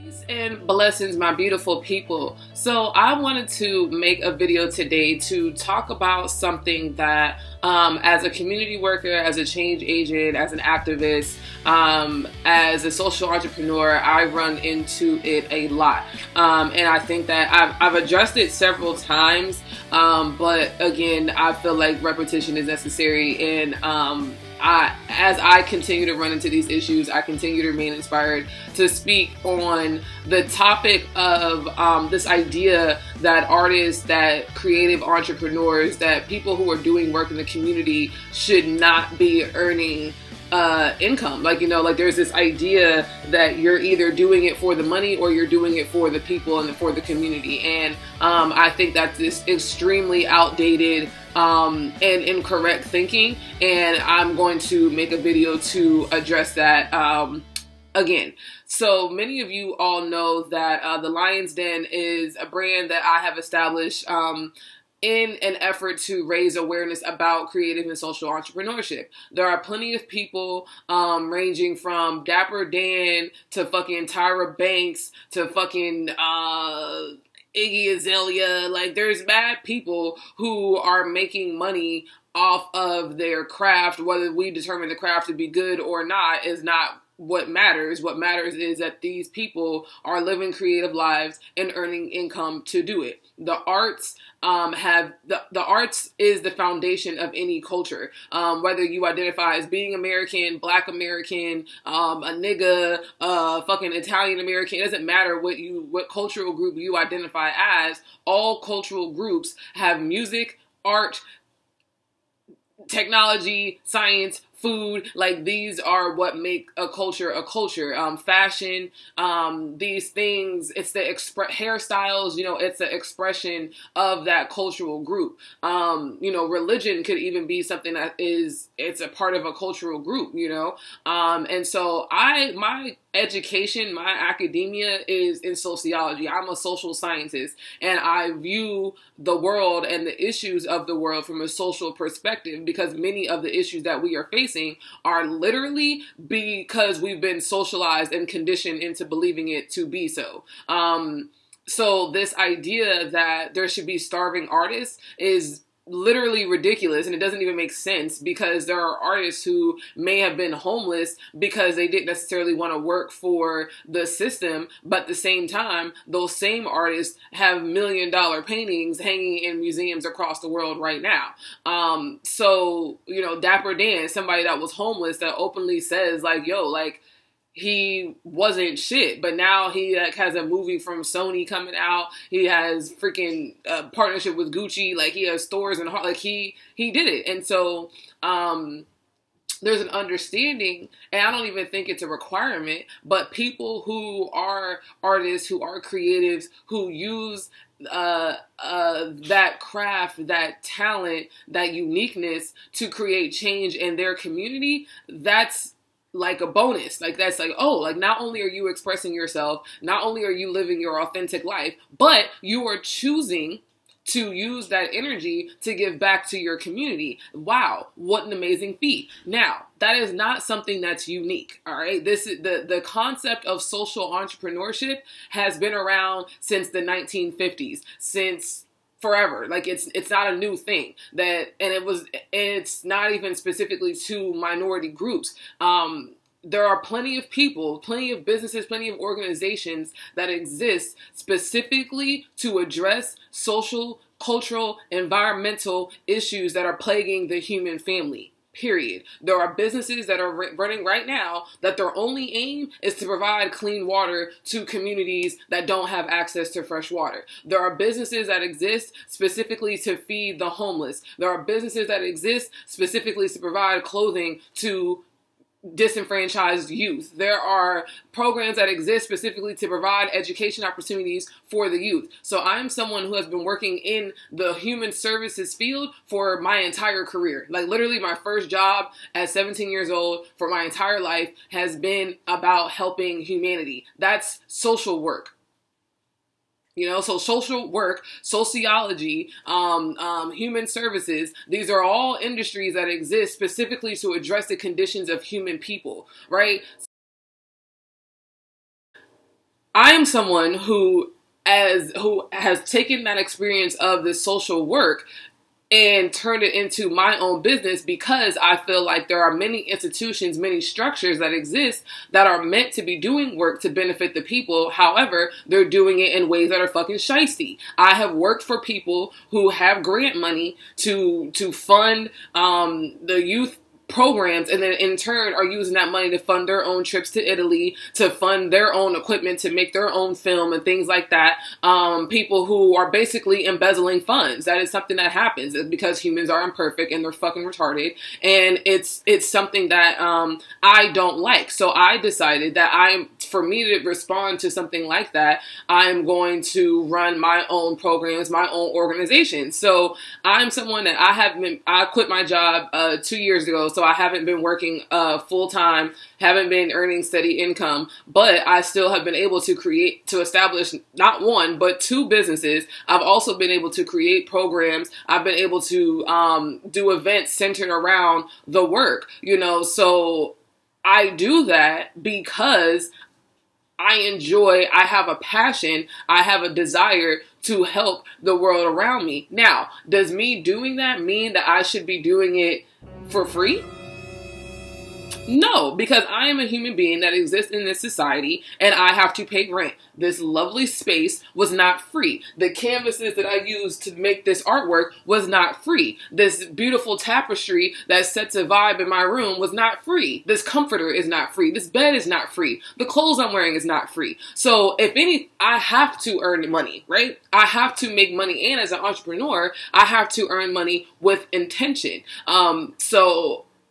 Peace and blessings, my beautiful people. So I wanted to make a video today to talk about something that as a community worker, as a change agent, as an activist, as a social entrepreneur, I run into it a lot. And I think that I've addressed it several times, but again, I feel like repetition is necessary. And as I continue to run into these issues, I continue to remain inspired to speak on the topic of this idea that artists, that creative entrepreneurs, that people who are doing work in the community should not be earning income. Like, there's this idea that you're either doing it for the money or you're doing it for the people and for the community. And I think that's this extremely outdated and incorrect thinking, and I'm going to make a video to address that again. So many of you all know that the Lion's Den is a brand that I have established in an effort to raise awareness about creative and social entrepreneurship. There are plenty of people ranging from Dapper Dan to fucking Tyra Banks to fucking Iggy Azalea. Like, there's bad people who are making money off of their craft. Whether we determine the craft to be good or not is not what matters. What matters is that these people are living creative lives and earning income to do it. The arts the arts is the foundation of any culture. Whether you identify as being American, Black American, a nigga, fucking Italian American, it doesn't matter what cultural group you identify as. All cultural groups have music, art, technology, science, food. Like, these are what make a culture a culture. Fashion, these things, it's the hairstyles, it's the expression of that cultural group. Religion could even be something that it's a part of a cultural group, and so my education, my academia is in sociology. I'm a social scientist, and I view the world and the issues of the world from a social perspective, because many of the issues that we are facing are literally because we've been socialized and conditioned into believing it to be so. So this idea that there should be starving artists is literally ridiculous, and it doesn't even make sense, because there are artists who may have been homeless because they didn't necessarily want to work for the system, but at the same time, those same artists have $1 million paintings hanging in museums across the world right now. So Dapper Dan, somebody that was homeless, that openly says like, yo, like, he wasn't shit, but now he has a movie from Sony coming out. He has freaking partnership with Gucci. Like, he has stores and like he did it. And so there's an understanding, and I don't even think it's a requirement, but people who are artists, who are creatives, who use that craft, that talent, that uniqueness to create change in their community, that's like a bonus. Like, that's like, oh, like, not only are you expressing yourself, not only are you living your authentic life, but you are choosing to use that energy to give back to your community. Wow, what an amazing feat. Now, that is not something that's unique, all right? This is the concept of social entrepreneurship has been around since the 1950s, since forever. Like, it's not a new thing, it's not even specifically to minority groups. There are plenty of people, plenty of businesses, plenty of organizations that exist specifically to address social, cultural, environmental issues that are plaguing the human family. Period. There are businesses that are running right now that their only aim is to provide clean water to communities that don't have access to fresh water. There are businesses that exist specifically to feed the homeless. There are businesses that exist specifically to provide clothing to disenfranchised youth. There are programs that exist specifically to provide education opportunities for the youth. So I'm someone who has been working in the human services field for my entire career. Like, literally my first job at 17 years old for my entire life has been about helping humanity. That's social work. So social work, sociology, human services, these are all industries that exist specifically to address the conditions of human people, right? I am someone who has taken that experience of this social work and turned it into my own business, because I feel like there are many institutions, many structures that exist that are meant to be doing work to benefit the people. However, they're doing it in ways that are fucking shysty. I have worked for people who have grant money to fund the youth programs, and then in turn are using that money to fund their own trips to Italy, to fund their own equipment, to make their own film and things like that. People who are basically embezzling funds. That is something that happens because humans are imperfect and they're fucking retarded. And it's something that I don't like. So I decided that for me to respond to something like that, I'm going to run my own programs, my own organization. So I'm someone that I quit my job 2 years ago. So I haven't been working full time, haven't been earning steady income, but I still have been able to establish not one, but 2 businesses. I've also been able to create programs. I've been able to do events centered around the work, so I do that because I have a passion, I have a desire to help the world around me. Now, does me doing that mean that I should be doing it for free? No, because I am a human being that exists in this society and I have to pay rent. This lovely space was not free. The canvases that I used to make this artwork was not free. This beautiful tapestry that sets a vibe in my room was not free. This comforter is not free. This bed is not free. The clothes I'm wearing is not free. So I have to earn money, right? I have to make money. And as an entrepreneur, I have to earn money with intention.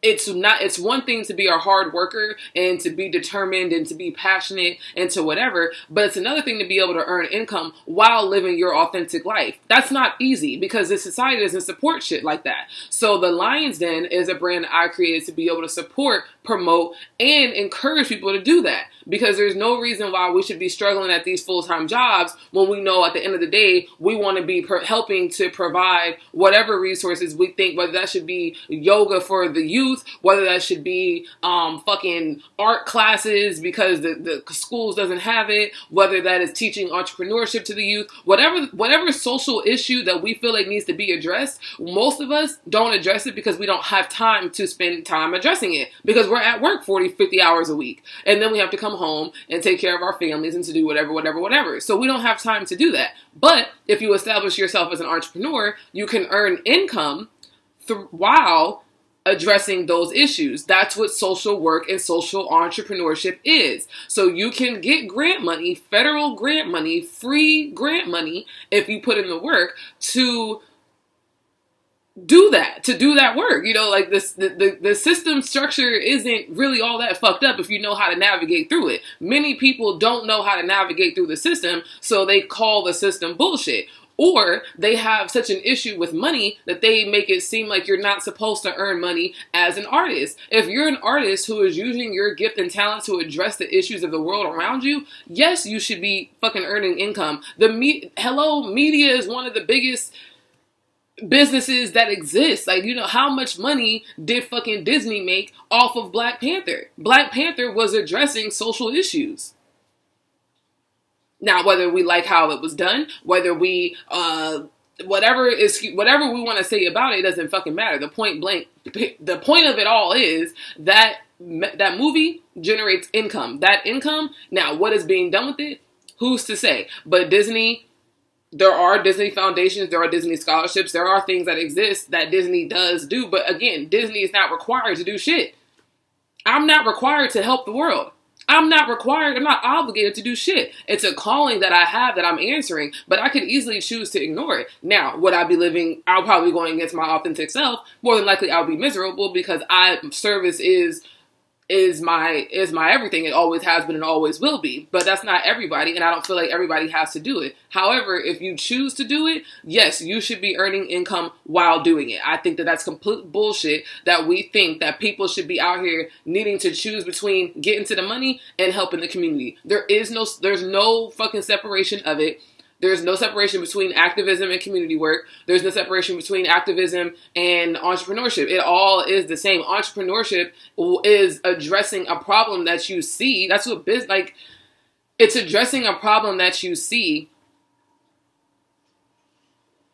It's one thing to be a hard worker and to be determined and to be passionate and to whatever, but it's another thing to be able to earn income while living your authentic life. That's not easy because this society doesn't support shit like that. So the Lion's Den is a brand that I created to be able to support, promote, and encourage people to do that. Because there's no reason why we should be struggling at these full-time jobs when we know at the end of the day, we want to be helping to provide whatever resources we think, whether that should be yoga for the youth, whether that should be fucking art classes because the schools doesn't have it, whether that is teaching entrepreneurship to the youth, whatever social issue that we feel like needs to be addressed. Most of us don't address it because we don't have time to spend time addressing it because we're at work 40, 50 hours a week. And then we have to come home and take care of our families and to do whatever. So we don't have time to do that. But if you establish yourself as an entrepreneur, you can earn income while addressing those issues. That's what social work and social entrepreneurship is. So you can get grant money, federal grant money, free grant money, if you put in the work to do that work. Like the system structure isn't really all that fucked up if you know how to navigate through it. Many people don't know how to navigate through the system, so they call the system bullshit. Or they have such an issue with money that they make it seem like you're not supposed to earn money as an artist. If you're an artist who is using your gift and talent to address the issues of the world around you, yes, you should be fucking earning income. Media is one of the biggest businesses that exist. Like, how much money did fucking Disney make off of Black Panther? Black Panther was addressing social issues. Now, whether we like how it was done, whether we whatever we want to say about it doesn't fucking matter. The point of it all is that that movie generates income. That income, now what is being done with it, who's to say? But Disney, there are Disney foundations, there are Disney scholarships, there are things that exist that Disney does do. But again, Disney is not required to do shit. I'm not required to help the world. I'm not obligated to do shit. It's a calling that I have that I'm answering, but I could easily choose to ignore it. Now, would I be I'll probably be going against my authentic self. More than likely, I'll be miserable because service is my everything. It always has been and always will be. But that's not everybody, and I don't feel like everybody has to do it. However, if you choose to do it, yes, you should be earning income while doing it. I think that that's complete bullshit that we think that people should be out here needing to choose between getting to the money and helping the community. There's no fucking separation of it. There's no separation between activism and community work. There's no separation between activism and entrepreneurship. It all is the same. Entrepreneurship is addressing a problem that you see. That's what It's addressing a problem that you see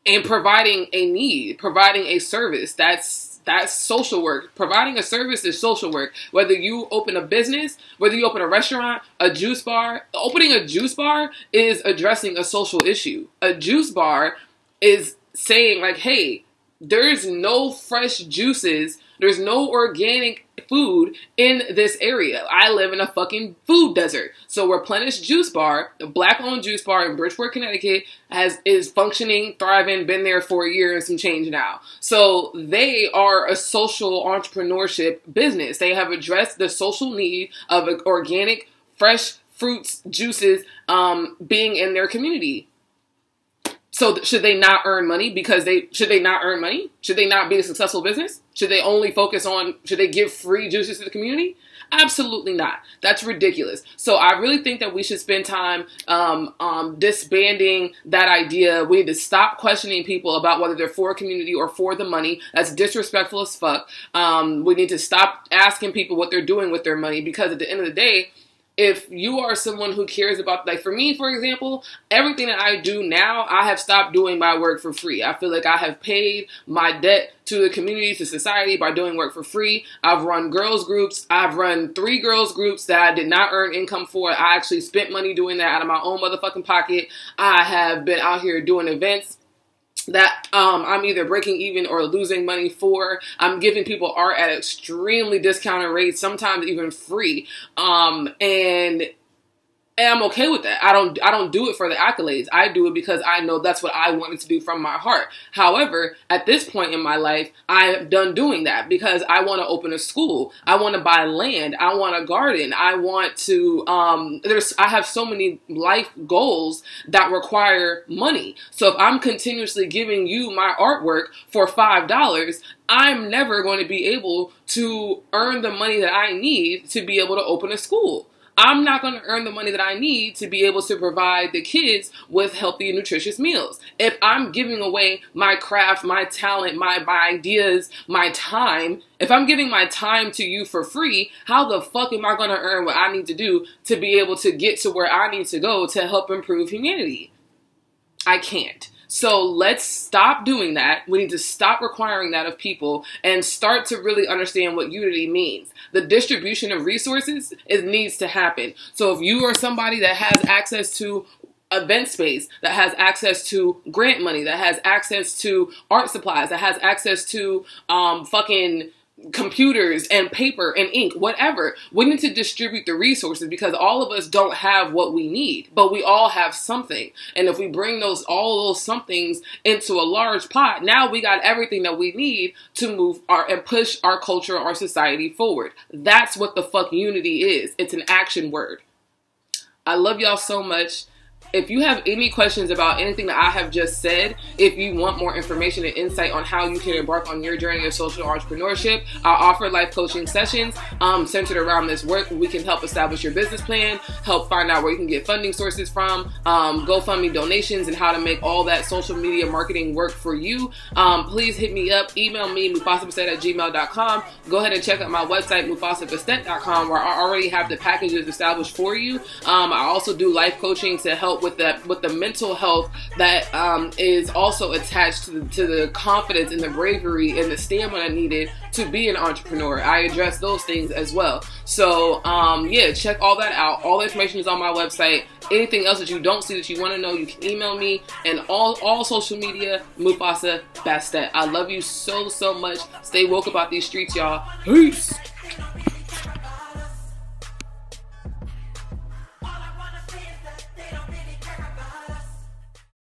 and providing a need, providing a service. That's social work. Providing a service is social work. Whether you open a business, whether you open a restaurant, a juice bar, opening a juice bar is addressing a social issue. A juice bar is saying like, hey, there's no fresh juices, there's no organic food in this area. I live in a fucking food desert. So Replenish Juice Bar, the black-owned juice bar in Bridgeport, Connecticut, is functioning, thriving, been there for a year and some change now. So they are a social entrepreneurship business. They have addressed the social need of organic, fresh fruits, juices being in their community. So should they not earn money should they not earn money? Should they not be a successful business? Should they only focus on, should they give free juices to the community? Absolutely not. That's ridiculous. So I really think that we should spend time disbanding that idea. We need to stop questioning people about whether they're for a community or for the money. That's disrespectful as fuck. We need to stop asking people what they're doing with their money, because at the end of the day, if you are someone who cares about, like for me, for example, everything that I do now, I have stopped doing my work for free. I feel like I have paid my debt to the community, to society by doing work for free. I've run girls groups. I've run 3 girls groups that I did not earn income for. I actually spent money doing that out of my own motherfucking pocket. I have been out here doing events that I'm either breaking even or losing money for. I'm giving people art at extremely discounted rates, sometimes even free. And I'm okay with that. I don't do it for the accolades. I do it because I know that's what I wanted to do from my heart. However, at this point in my life, I am done doing that because I want to open a school. I want to buy land. I want a garden. I want to, I have so many life goals that require money. So if I'm continuously giving you my artwork for $5, I'm never going to be able to earn the money that I need to be able to open a school. I'm not going to earn the money that I need to be able to provide the kids with healthy and nutritious meals. If I'm giving away my craft, my talent, my ideas, my time, if I'm giving my time to you for free, how the fuck am I going to earn what I need to do to be able to get to where I need to go to help improve humanity? I can't. So let's stop doing that. We need to stop requiring that of people and start to really understand what unity means. The distribution of resources, it needs to happen. So if you are somebody that has access to event space, that has access to grant money, that has access to art supplies, that has access to fucking computers and paper and ink, whatever. We need to distribute the resources because all of us don't have what we need, but we all have something. And if we bring all those somethings into a large pot, now we got everything that we need to move and push our culture, our society forward. That's what the fuck unity is. It's an action word. I love y'all so much. If you have any questions about anything that I have just said, if you want more information and insight on how you can embark on your journey of social entrepreneurship, I offer life coaching sessions centered around this work. We can help establish your business plan, help find out where you can get funding sources from, GoFundMe donations, and how to make all that social media marketing work for you. Please hit me up, email me, mufasabastet@gmail.com. Go ahead and check out my website, mufasabastet.com, where I already have the packages established for you. I also do life coaching to help with the mental health that is also attached to the confidence and the bravery and the stamina needed to be an entrepreneur. I address those things as well. So yeah, check all that out. All the information is on my website. Anything else that you don't see that you want to know, you can email me. And all social media, Mufasa Bastet. I love you so much. Stay woke about these streets, y'all. Peace.